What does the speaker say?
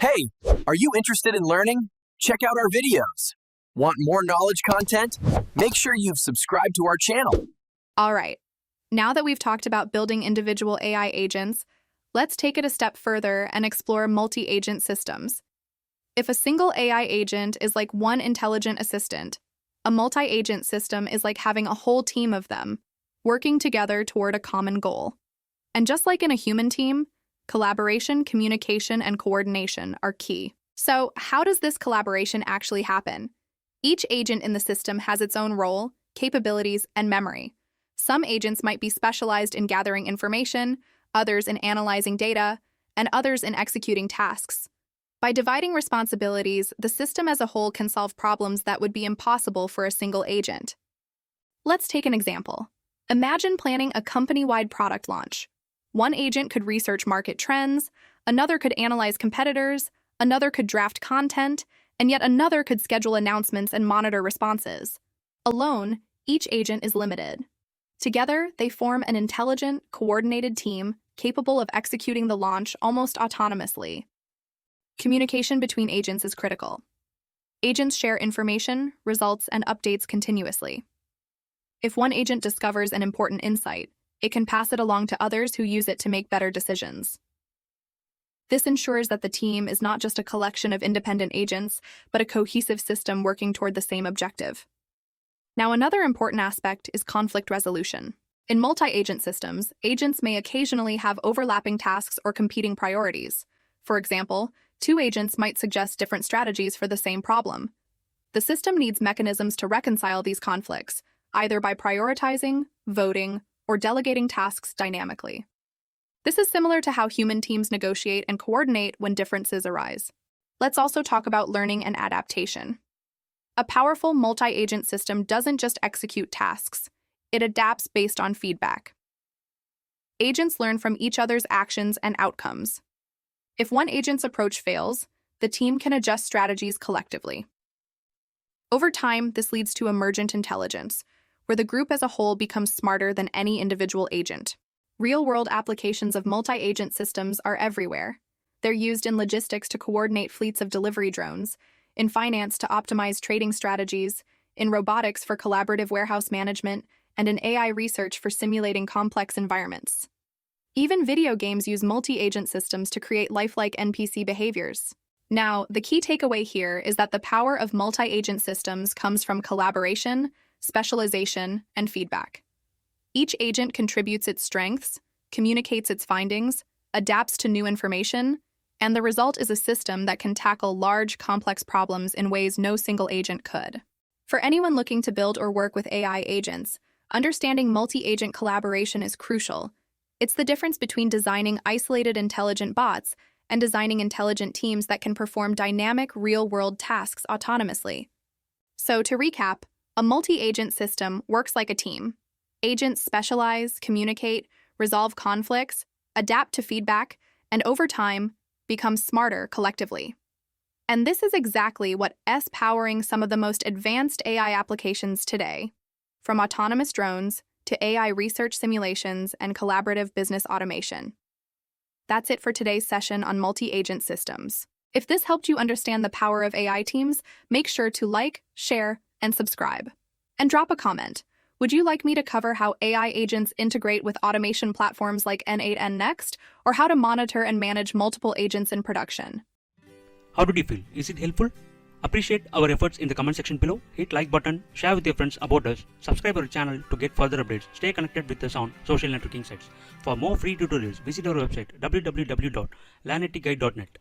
Hey, are you interested in learning? Check out our videos. Want more knowledge content? Make sure you've subscribed to our channel. All right, now that we've talked about building individual AI agents, let's take it a step further and explore multi-agent systems. If a single AI agent is like one intelligent assistant, a multi-agent system is like having a whole team of them, working together toward a common goal. And just like in a human team, collaboration, communication, and coordination are key. So, how does this collaboration actually happen? Each agent in the system has its own role, capabilities, and memory. Some agents might be specialized in gathering information, others in analyzing data, and others in executing tasks. By dividing responsibilities, the system as a whole can solve problems that would be impossible for a single agent. Let's take an example. Imagine planning a company-wide product launch. One agent could research market trends, another could analyze competitors, another could draft content, and yet another could schedule announcements and monitor responses. Alone, each agent is limited. Together, they form an intelligent, coordinated team capable of executing the launch almost autonomously. Communication between agents is critical. Agents share information, results, and updates continuously. If one agent discovers an important insight, it can pass it along to others who use it to make better decisions. This ensures that the team is not just a collection of independent agents, but a cohesive system working toward the same objective. Now, another important aspect is conflict resolution. In multi-agent systems, agents may occasionally have overlapping tasks or competing priorities. For example, two agents might suggest different strategies for the same problem. The system needs mechanisms to reconcile these conflicts, either by prioritizing, voting, or delegating tasks dynamically. This is similar to how human teams negotiate and coordinate when differences arise. Let's also talk about learning and adaptation. A powerful multi-agent system doesn't just execute tasks, it adapts based on feedback. Agents learn from each other's actions and outcomes. If one agent's approach fails, the team can adjust strategies collectively. Over time, this leads to emergent intelligence, where the group as a whole becomes smarter than any individual agent. Real-world applications of multi-agent systems are everywhere. They're used in logistics to coordinate fleets of delivery drones, in finance to optimize trading strategies, in robotics for collaborative warehouse management, and in AI research for simulating complex environments. Even video games use multi-agent systems to create lifelike NPC behaviors. Now, the key takeaway here is that the power of multi-agent systems comes from collaboration, specialization, and feedback. Each agent contributes its strengths, communicates its findings, adapts to new information, and the result is a system that can tackle large, complex problems in ways no single agent could. For anyone looking to build or work with AI agents, understanding multi-agent collaboration is crucial. It's the difference between designing isolated intelligent bots and designing intelligent teams that can perform dynamic, real-world tasks autonomously. So, to recap, a multi-agent system works like a team. Agents specialize, communicate, resolve conflicts, adapt to feedback, and over time, become smarter collectively. And this is exactly what is powering some of the most advanced AI applications today, from autonomous drones to AI research simulations and collaborative business automation. That's it for today's session on multi-agent systems. If this helped you understand the power of AI teams, make sure to like, share, and subscribe. And drop a comment. Would you like me to cover how AI agents integrate with automation platforms like N8N Next, or how to monitor and manage multiple agents in production? How did you feel? Is it helpful? Appreciate our efforts in the comment section below. Hit like button, share with your friends about us, subscribe our channel to get further updates. Stay connected with us on social networking sites. For more free tutorials, visit our website www.learneticguide.net.